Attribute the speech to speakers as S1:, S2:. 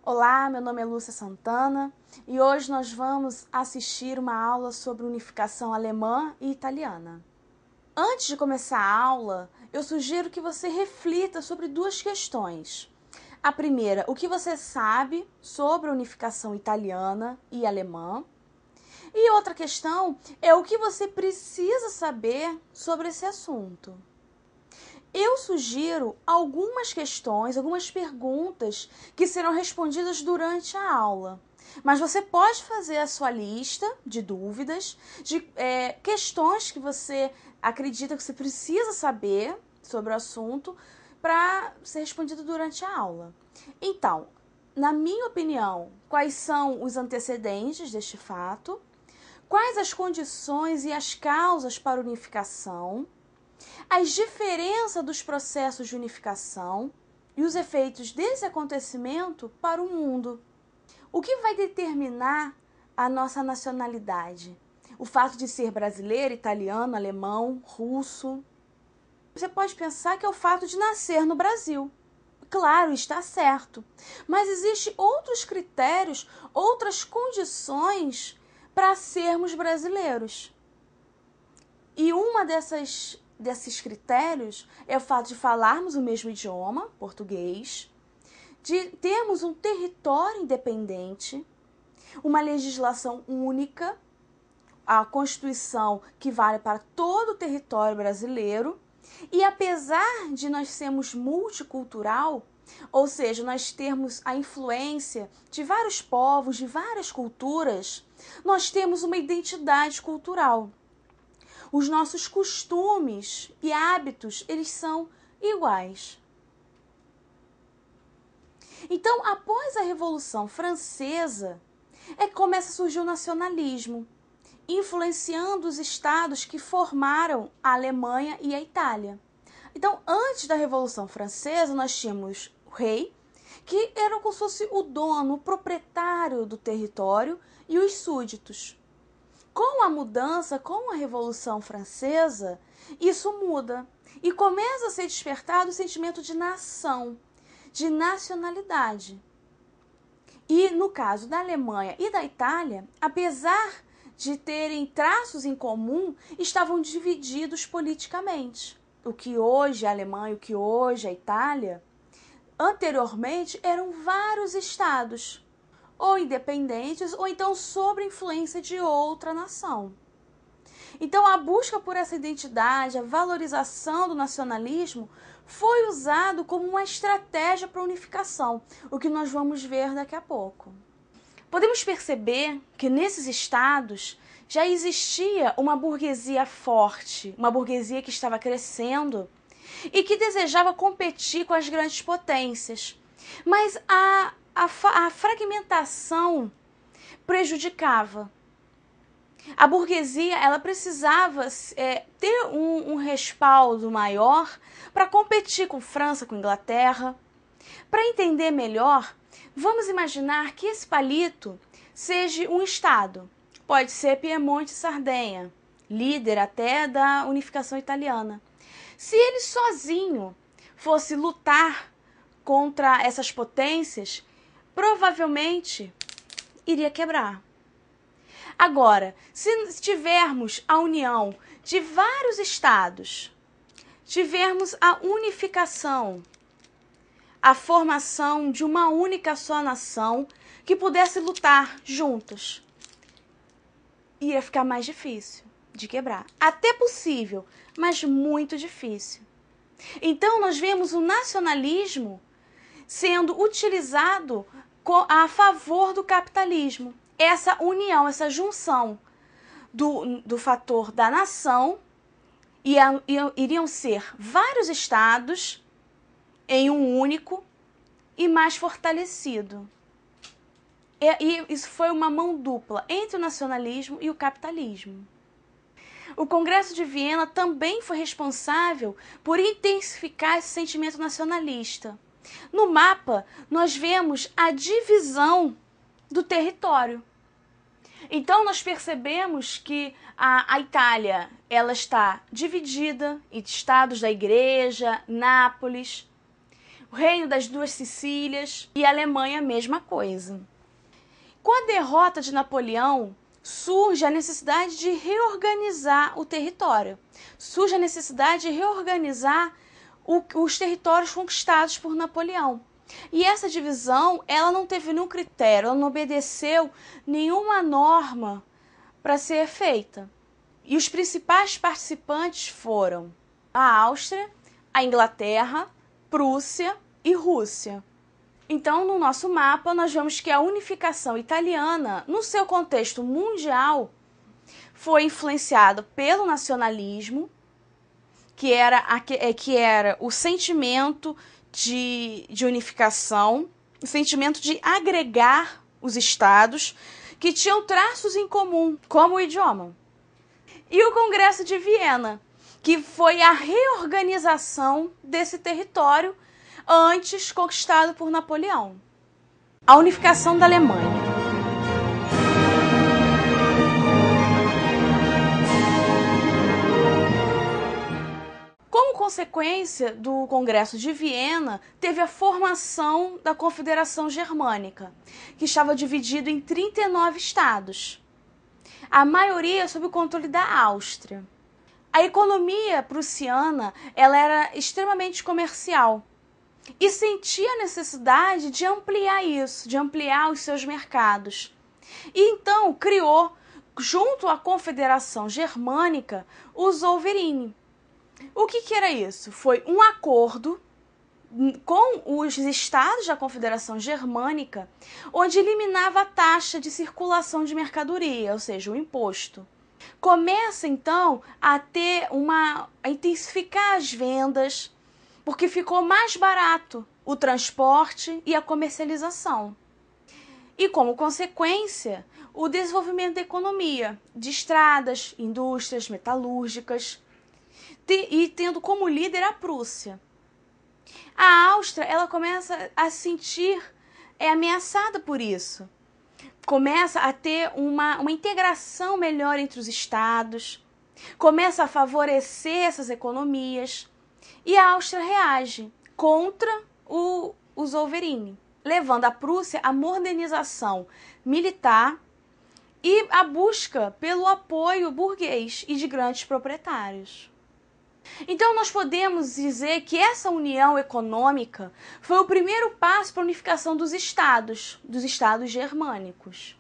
S1: Olá, meu nome é Lúcia Santana e hoje nós vamos assistir uma aula sobre unificação alemã e italiana. Antes de começar a aula, eu sugiro que você reflita sobre duas questões. A primeira, o que você sabe sobre a unificação italiana e alemã? E outra questão é o que você precisa saber sobre esse assunto. Eu sugiro algumas questões, algumas perguntas que serão respondidas durante a aula. Mas você pode fazer a sua lista de dúvidas, de questões que você acredita que você precisa saber sobre o assunto para ser respondido durante a aula. Então, na minha opinião, quais são os antecedentes deste fato? Quais as condições e as causas para unificação? As diferenças dos processos de unificação e os efeitos desse acontecimento para o mundo. O que vai determinar a nossa nacionalidade? O fato de ser brasileiro, italiano, alemão, russo? Você pode pensar que é o fato de nascer no Brasil. Claro, está certo. Mas existem outros critérios, outras condições para sermos brasileiros. E uma desses critérios é o fato de falarmos o mesmo idioma, português, de termos um território independente, uma legislação única, a Constituição que vale para todo o território brasileiro, e apesar de nós sermos multicultural, ou seja, nós termos a influência de vários povos, de várias culturas, nós temos uma identidade cultural. Os nossos costumes e hábitos, eles são iguais. Então, após a Revolução Francesa, é que começa a surgir o nacionalismo, influenciando os estados que formaram a Alemanha e a Itália. Então, antes da Revolução Francesa, nós tínhamos o rei, que era como se fosse o dono, o proprietário do território, e os súditos. Com a mudança, com a Revolução Francesa, isso muda e começa a ser despertado o sentimento de nação, de nacionalidade. E no caso da Alemanha e da Itália, apesar de terem traços em comum, estavam divididos politicamente. O que hoje é a Alemanha, o que hoje é a Itália, anteriormente eram vários estados, ou independentes, ou então sob a influência de outra nação. Então, a busca por essa identidade, a valorização do nacionalismo, foi usado como uma estratégia para a unificação, o que nós vamos ver daqui a pouco. Podemos perceber que nesses estados já existia uma burguesia forte, uma burguesia que estava crescendo e que desejava competir com as grandes potências. Mas a fragmentação prejudicava. A burguesia ela precisava ter um respaldo maior para competir com França, com Inglaterra. Para entender melhor, vamos imaginar que esse palito seja um estado. Pode ser Piemonte e Sardenha, líder até da unificação italiana. Se ele sozinho fosse lutar contra essas potências, provavelmente iria quebrar. Agora, se tivermos a união de vários estados, tivermos a unificação, a formação de uma única só nação que pudesse lutar juntos, ia ficar mais difícil de quebrar. Até possível, mas muito difícil. Então, nós vemos o nacionalismo sendo utilizado a favor do capitalismo. Essa união, essa junção do fator da nação, iriam ser vários estados em um único e mais fortalecido. E isso foi uma mão dupla entre o nacionalismo e o capitalismo. O Congresso de Viena também foi responsável por intensificar esse sentimento nacionalista. No mapa, nós vemos a divisão do território. Então, nós percebemos que a Itália ela está dividida em estados da Igreja, Nápoles, o Reino das Duas Sicílias e a Alemanha, mesma coisa. Com a derrota de Napoleão, surge a necessidade de reorganizar o território. Surge a necessidade de reorganizar os territórios conquistados por Napoleão. E essa divisão, ela não teve nenhum critério, ela não obedeceu nenhuma norma para ser feita. E os principais participantes foram a Áustria, a Inglaterra, Prússia e Rússia. Então, no nosso mapa, nós vemos que a unificação italiana, no seu contexto mundial, foi influenciada pelo nacionalismo, que era o sentimento de unificação, o sentimento de agregar os estados que tinham traços em comum, como o idioma. E o Congresso de Viena, que foi a reorganização desse território antes conquistado por Napoleão. A unificação da Alemanha. Como consequência do Congresso de Viena, teve a formação da Confederação Germânica, que estava dividido em 39 estados, a maioria sob o controle da Áustria. A economia prussiana ela era extremamente comercial e sentia a necessidade de ampliar isso, de ampliar os seus mercados. E então criou, junto à Confederação Germânica, o Zollverein. O que era isso? Foi um acordo com os estados da Confederação Germânica, onde eliminava a taxa de circulação de mercadoria, ou seja, o imposto. Começa então a intensificar as vendas, porque ficou mais barato o transporte e a comercialização. E como consequência, o desenvolvimento da economia, de estradas, indústrias metalúrgicas, e tendo como líder a Prússia. A Áustria ela começa a se sentir ameaçada por isso. Começa a ter uma integração melhor entre os estados, começa a favorecer essas economias, e a Áustria reage contra o Zollverein, levando a Prússia à modernização militar e a busca pelo apoio burguês e de grandes proprietários. Então, nós podemos dizer que essa união econômica foi o primeiro passo para a unificação dos estados germânicos.